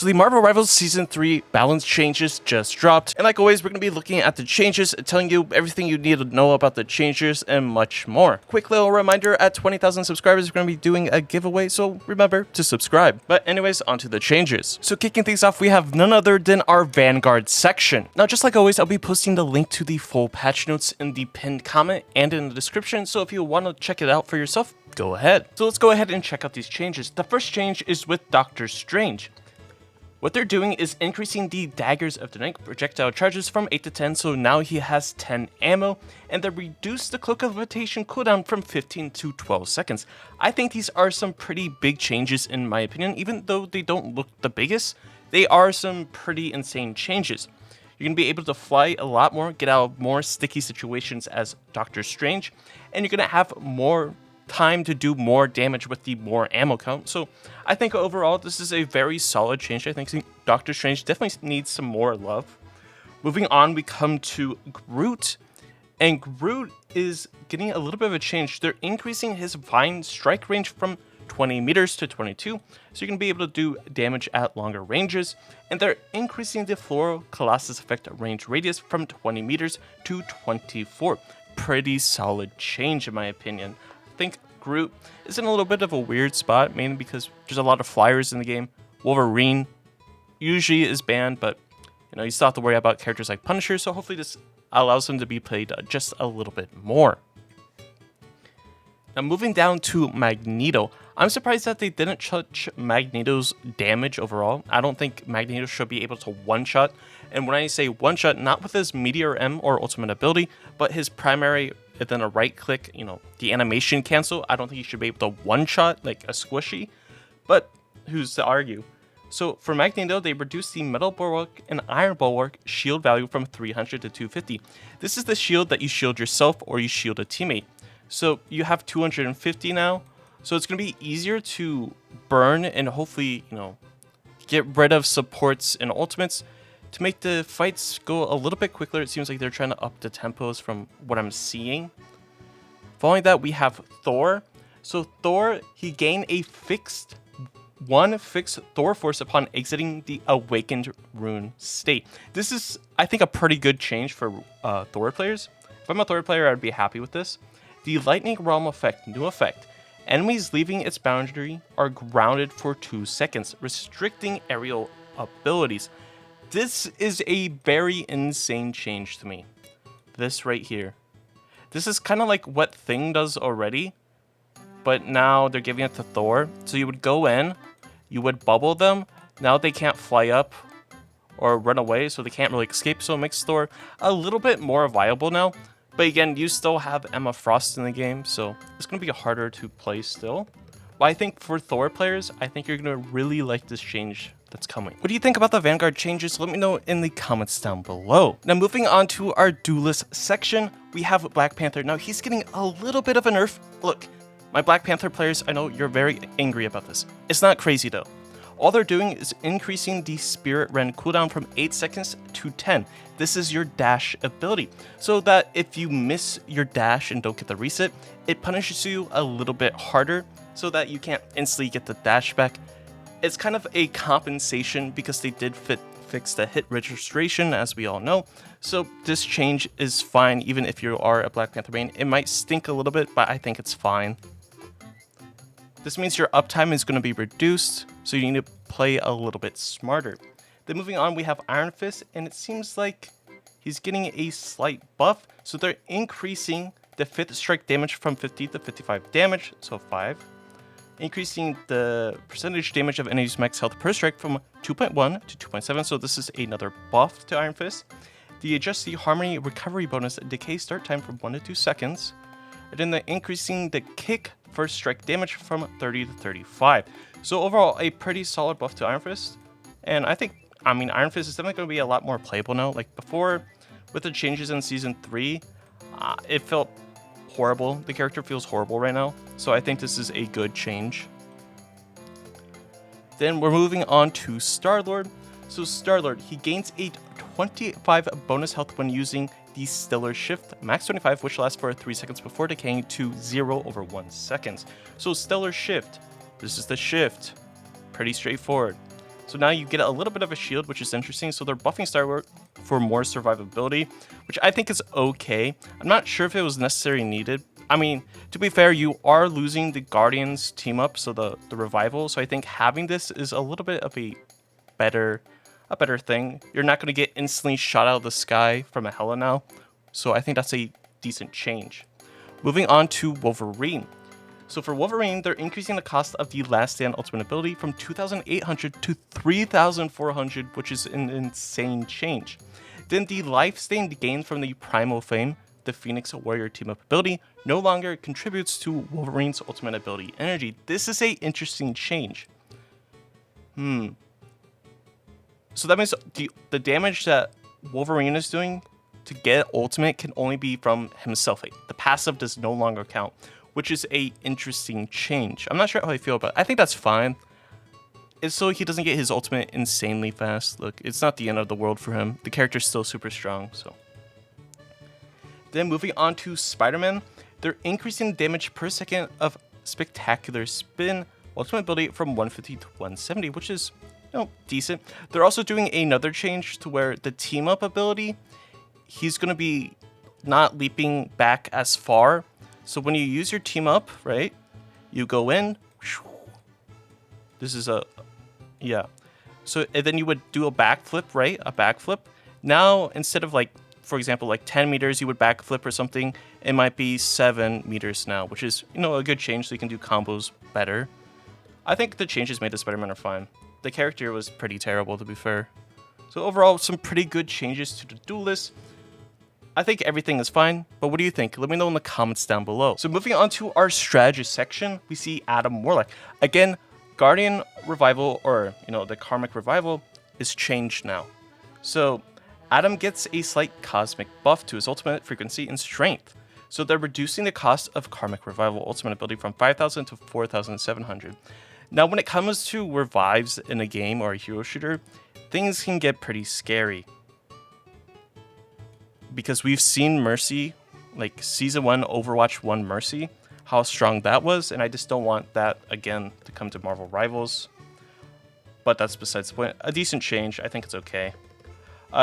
So the Marvel Rivals Season 3 balance changes just dropped, and like always, we're going to be looking at the changes, telling you everything you need to know about the changes, and much more. Quick little reminder, at 20,000 subscribers, we're going to be doing a giveaway, so remember to subscribe. But anyways, onto the changes. So kicking things off, we have none other than our Vanguard section. Now, just like always, I'll be posting the link to the full patch notes in the pinned comment and in the description, so if you want to check it out for yourself, go ahead. So let's go ahead and check out these changes. The first change is with Doctor Strange. What they're doing is increasing the daggers of the knight projectile charges from 8 to 10, so now he has 10 ammo, and they reduced the cloak of levitation cooldown from 15 to 12 seconds. I think these are some pretty big changes in my opinion. Even though they don't look the biggest, they are some pretty insane changes. You're going to be able to fly a lot more, get out of more sticky situations as Doctor Strange, and you're going to have more time to do more damage with the more ammo count. So I think overall this is a very solid change. I think Doctor Strange definitely needs some more love. Moving on, we come to Groot, and Groot is getting a little bit of a change. They're increasing his vine strike range from 20 meters to 22, so you're going to be able to do damage at longer ranges, and they're increasing the Floral Colossus effect range radius from 20 meters to 24. Pretty solid change in my opinion. I think Groot is in a little bit of a weird spot, mainly because there's a lot of flyers in the game. Wolverine usually is banned, but you still have to worry about characters like Punisher, so hopefully this allows him to be played just a little bit more. Now moving down to Magneto, I'm surprised that they didn't touch Magneto's damage overall. I don't think Magneto should be able to one-shot, and when I say one-shot, not with his Meteor M or ultimate ability, but his primary, and then a right click, the animation cancel. I don't think he should be able to one-shot like a squishy, but who's to argue? So for Magneto, they reduced the Metal Bulwark and Iron Bulwark shield value from 300 to 250. This is the shield that you shield yourself or you shield a teammate. So you have 250 now, so it's going to be easier to burn and hopefully, get rid of supports and ultimates to make the fights go a little bit quicker. It seems like they're trying to up the tempos from what I'm seeing. Following that, we have Thor. So Thor, he gained a fixed Thor force upon exiting the Awakened Rune state. This is, I think, a pretty good change for Thor players. If I'm a Thor player, I'd be happy with this. The Lightning Realm effect, new effect. Enemies leaving its boundary are grounded for 2 seconds, restricting aerial abilities. This is a very insane change to me. This right here. This is kind of like what Thing does already, but now they're giving it to Thor. So you would go in, you would bubble them. Now they can't fly up or run away, so they can't really escape. So it makes Thor a little bit more viable now. But again, you still have Emma Frost in the game, so it's going to be harder to play still. But I think for Thor players, I think you're going to really like this change that's coming. What do you think about the Vanguard changes? Let me know in the comments down below. Now moving on to our Duelist section, we have Black Panther. Now he's getting a little bit of a nerf. Look, my Black Panther players, I know you're very angry about this. It's not crazy though. All they're doing is increasing the Spirit Rend cooldown from 8 seconds to 10. This is your dash ability, so that if you miss your dash and don't get the reset, it punishes you a little bit harder so that you can't instantly get the dash back. It's kind of a compensation because they did fix the hit registration, as we all know. So this change is fine even if you are a Black Panther main. It might stink a little bit, but I think it's fine. This means your uptime is going to be reduced, so you need to play a little bit smarter. Then moving on, we have Iron Fist, and it seems like he's getting a slight buff. So they're increasing the 5th strike damage from 50 to 55 damage, so 5. Increasing the percentage damage of enemies max health per strike from 2.1 to 2.7, so this is another buff to Iron Fist. They adjust the Harmony recovery bonus decay start time from 1 to 2 seconds. And then they're increasing the kick first strike damage from 30 to 35. So overall, a pretty solid buff to Iron Fist. And Iron Fist is definitely going to be a lot more playable now. Like before, with the changes in Season 3, it felt horrible. The character feels horrible right now. So I think this is a good change. Then we're moving on to Star-Lord. So Star-Lord, he gains a 25 bonus health when using the Stellar Shift, max 25, which lasts for 3 seconds before decaying to 0 over 1 second. So Stellar Shift, this is the shift. Pretty straightforward. So now you get a little bit of a shield, which is interesting. So they're buffing Starwork for more survivability, which I think is okay. I'm not sure if it was necessarily needed. I mean, to be fair, you are losing the Guardians team up, so the revival. So I think having this is a little bit of a better thing. You're not going to get instantly shot out of the sky from a Hela now. So I think that's a decent change. Moving on to Wolverine. So for Wolverine, they're increasing the cost of the Last Stand ultimate ability from 2,800 to 3,400, which is an insane change. Then the life stain gained from the Primal Flame, the Phoenix Warrior team-up ability, no longer contributes to Wolverine's ultimate ability energy. This is a interesting change. So that means the damage that Wolverine is doing to get ultimate can only be from himself. The passive does no longer count, which is a interesting change. I'm not sure how I feel about it. I think that's fine. It's so he doesn't get his ultimate insanely fast. Look, it's not the end of the world for him. The character's still super strong, so. Then moving on to Spider-Man, they're increasing damage per second of Spectacular Spin ultimate ability from 150 to 170, which is, you know, decent. They're also doing another change to where the team-up ability, he's going to be not leaping back as far. So when you use your team up, right, you go in. This is a, yeah. So and then you would do a backflip, right? A backflip. Now, instead of like, for example, like 10 meters, you would backflip or something. It might be 7 meters now, which is, you know, a good change so you can do combos better. I think the changes made to Spider-Man are fine. The character was pretty terrible, to be fair. So overall, some pretty good changes to the Duelist. I think everything is fine, but what do you think? Let me know in the comments down below. So moving on to our strategist section, we see Adam Warlock. Again, Guardian Revival, or, you know, the Karmic Revival is changed now. So Adam gets a slight cosmic buff to his ultimate frequency and strength. So they're reducing the cost of Karmic Revival ultimate ability from 5,000 to 4,700. Now, when it comes to revives in a game or a hero shooter, things can get pretty scary. Because we've seen Mercy, like Season 1 Overwatch 1 Mercy, how strong that was, and I just don't want that again to come to Marvel Rivals. But that's besides the point. A decent change, I think it's okay.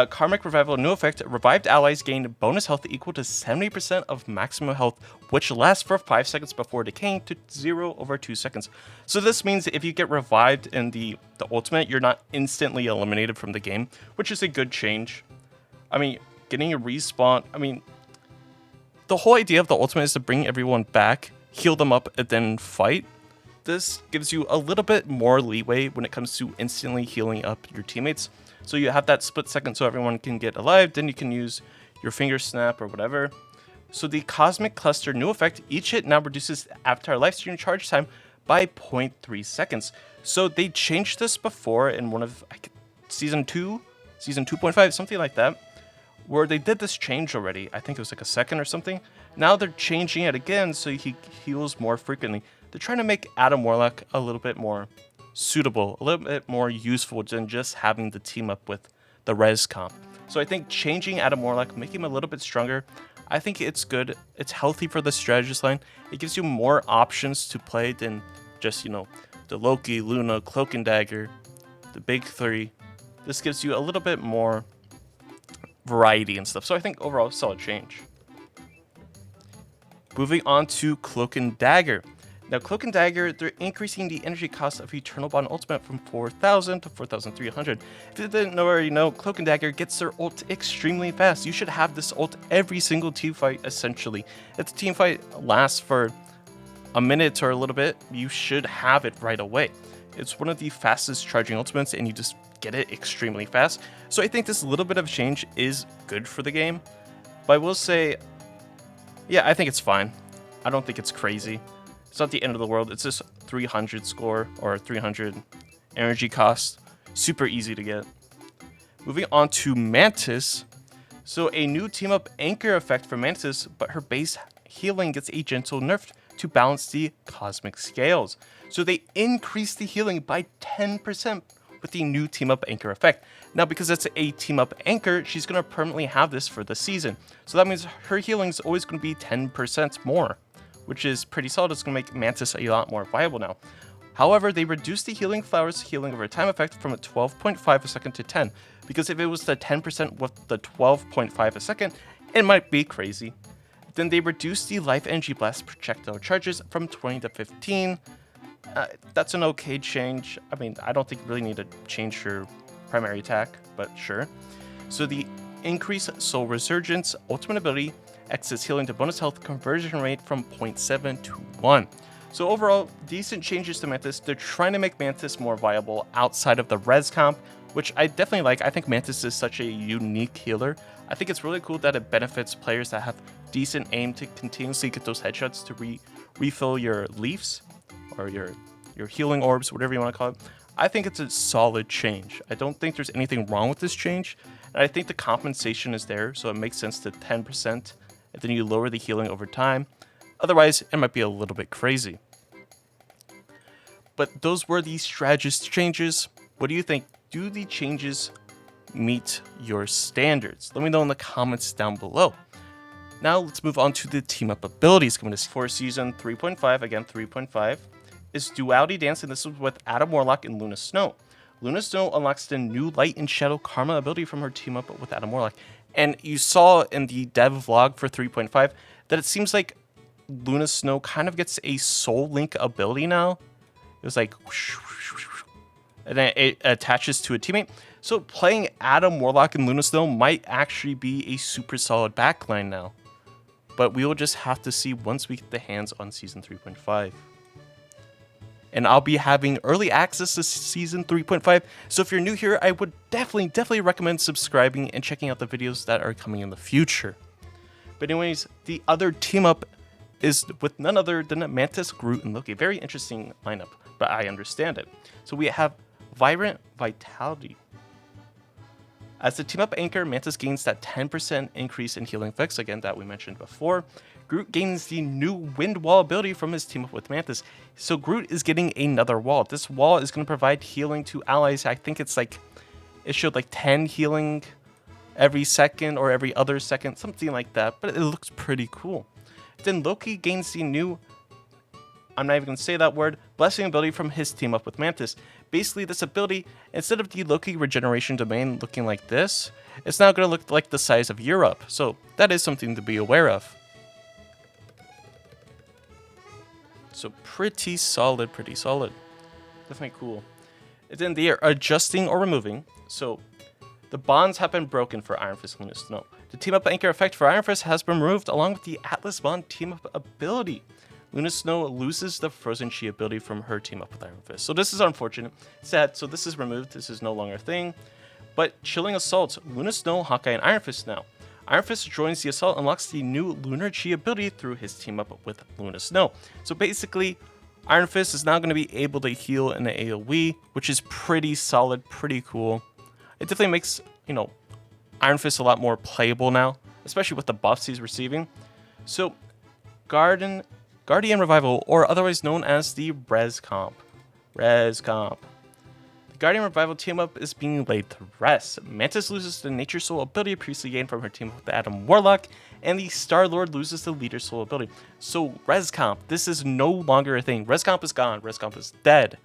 Karmic Revival, new effect, revived allies gain bonus health equal to 70% of maximum health, which lasts for 5 seconds before decaying to 0 over 2 seconds. So this means if you get revived in the ultimate, you're not instantly eliminated from the game, which is a good change. I mean, getting a respawn, I mean, the whole idea of the ultimate is to bring everyone back, heal them up, and then fight. This gives you a little bit more leeway when it comes to instantly healing up your teammates. So you have that split second so everyone can get alive, then you can use your finger snap or whatever. So the Cosmic Cluster new effect, each hit now reduces Avatar lifestream charge time by 0.3 seconds. So they changed this before in one of Season 2, Season 2.5, something like that, where they did this change already. I think it was like a second or something. Now they're changing it again so he heals more frequently. They're trying to make Adam Warlock a little bit more suitable, a little bit more useful than just having the team up with the res comp. So I think changing Adam Warlock, making him a little bit stronger, I think it's good. It's healthy for the strategist line. It gives you more options to play than just, you know, the Loki, Luna, Cloak and Dagger, the big three. This gives you a little bit more variety and stuff. So I think overall, solid change. Moving on to Cloak and Dagger. Now, Cloak and Dagger, they're increasing the energy cost of Eternal Bond Ultimate from 4,000 to 4,300. If you didn't know already know, Cloak and Dagger gets their ult extremely fast. You should have this ult every single team fight, essentially. If the team fight lasts for a minute or a little bit, you should have it right away. It's one of the fastest charging ultimates, and you just get it extremely fast. So I think this little bit of change is good for the game. But I will say, yeah, I think it's fine. I don't think it's crazy. It's not the end of the world. It's just 300 score or 300 energy cost. Super easy to get. Moving on to Mantis. So a new team up anchor effect for Mantis, but her base healing gets a gentle nerf to balance the cosmic scales. So they increase the healing by 10% with the new team up anchor effect. Now, because it's a team up anchor, she's going to permanently have this for the season. So that means her healing is always going to be 10% more, which is pretty solid. It's going to make Mantis a lot more viable now. However, they reduced the healing flowers healing over time effect from a 12.5 a second to 10, because if it was the 10% with the 12.5 a second, it might be crazy. Then they reduced the life energy blast projectile charges from 20 to 15. That's an okay change. I mean, I don't think you really need to change your primary attack, but sure. So the increased soul resurgence ultimate ability excess healing to bonus health conversion rate from 0.7 to 1. So overall, decent changes to Mantis. They're trying to make Mantis more viable outside of the res comp, which I definitely like. I think Mantis is such a unique healer. I think it's really cool that it benefits players that have decent aim to continuously get those headshots to refill your leaves or your healing orbs, whatever you want to call it. I think it's a solid change. I don't think there's anything wrong with this change. And I think the compensation is there, so it makes sense to 10%, and then you lower the healing over time. Otherwise, it might be a little bit crazy. But those were the Strategist changes. What do you think? Do the changes meet your standards? Let me know in the comments down below. Now let's move on to the team up abilities coming for season 3.5. Again, 3.5 is Duality Dance, and this is with Adam Warlock and Luna Snow. Luna Snow unlocks the new Light and Shadow Karma ability from her team up with Adam Warlock. And you saw in the dev vlog for 3.5 that it seems like Luna Snow kind of gets a Soul Link ability now. It was like, and then it attaches to a teammate. So playing Adam Warlock and Luna Snow might actually be a super solid backline now. But we will just have to see once we get the hands on season 3.5. And I'll be having early access to season 3.5. So if you're new here, I would definitely recommend subscribing and checking out the videos that are coming in the future. But anyways, the other team up is with none other than Mantis, Groot, and Loki. Very interesting lineup, but I understand it. So we have Vibrant Vitality. As the team up anchor, Mantis gains that 10% increase in healing effects, again, that we mentioned before. Groot gains the new Wind Wall ability from his team up with Mantis. So Groot is getting another wall. This wall is going to provide healing to allies. I think it's like, it showed like 10 healing every second or every other second, something like that, but it looks pretty cool. Then Loki gains the new, I'm not even going to say that word, Blessing ability from his team up with Mantis. Basically, this ability, instead of the Loki regeneration domain looking like this, it's now going to look like the size of Europe. So that is something to be aware of. So pretty solid, pretty solid. Definitely cool. And then they are adjusting or removing. So the bonds have been broken for Iron Fist and Luna Snow. The team up anchor effect for Iron Fist has been removed along with the Atlas Bond team up ability. Luna Snow loses the Frozen Chi ability from her team up with Iron Fist. So this is unfortunate. Sad. So this is removed. This is no longer a thing. But Chilling Assault, Luna Snow, Hawkeye, and Iron Fist now. Iron Fist joins the assault and unlocks the new Lunar Chi ability through his team up with Luna Snow. So basically, Iron Fist is now going to be able to heal in the AoE, which is pretty solid, pretty cool. It definitely makes, Iron Fist a lot more playable now, especially with the buffs he's receiving. So, Guardian Revival, or otherwise known as the Res Comp. The Guardian Revival team up is being laid to rest. Mantis loses the Nature Soul ability previously gained from her team up with Adam Warlock, and the Star-Lord loses the Leader Soul ability. So, Res Comp, this is no longer a thing. Res Comp is gone. Res Comp is dead.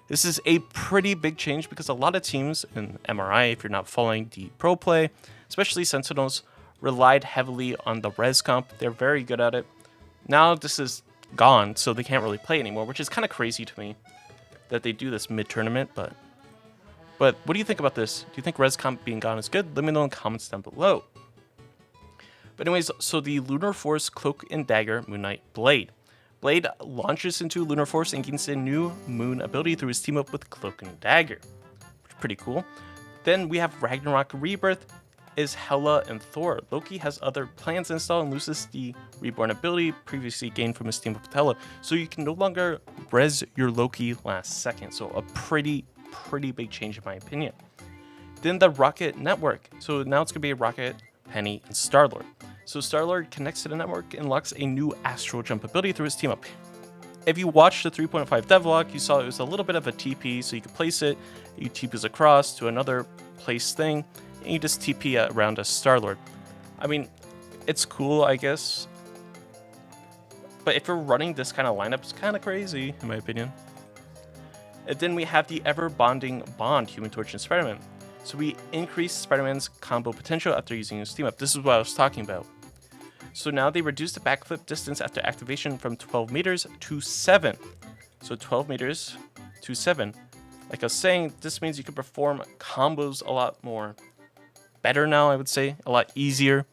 This is a pretty big change because a lot of teams in MRI, if you're not following the pro play, especially Sentinels, relied heavily on the Res Comp. They're very good at it. Now this is gone, so they can't really play anymore, which is kind of crazy to me that they do this mid-tournament, but what do you think about this? Do you think Res Comp being gone is good? Let me know in the comments down below. But anyways, so the Lunar Force Cloak and Dagger Moon Knight Blade. Blade launches into Lunar Force and gains a new Moon ability through his team up with Cloak and Dagger. Pretty cool. Then we have Ragnarok Rebirth is Hela and Thor. Loki has other plans installed and loses the Reborn ability previously gained from his team up with Hela. So you can no longer res your Loki last second. So a pretty big change in my opinion. Then the Rocket Network. So now it's going to be Rocket, Penny, and Star-Lord. So Star-Lord connects to the network and unlocks a new Astral Jump ability through his team up. If you watched the 3.5 devlog, you saw it was a little bit of a TP, so you could place it, you TPs across to another place thing, and you just TP around a Star-Lord. I mean, it's cool, I guess. But if you're running this kind of lineup, it's kind of crazy, in my opinion. And then we have the ever-bonding bond, Human Torch and Spider-Man. So we increase Spider-Man's combo potential after using his team up. This is what I was talking about. So now they reduce the backflip distance after activation from 12 meters to 7. So 12 meters to 7. Like I was saying, this means you can perform combos a lot more better now, I would say. A lot easier.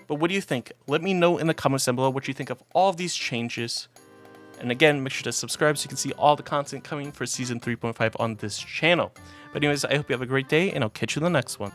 But what do you think? Let me know in the comments down below what you think of all of these changes. And again, make sure to subscribe so you can see all the content coming for Season 3.5 on this channel. But anyways, I hope you have a great day, and I'll catch you in the next one.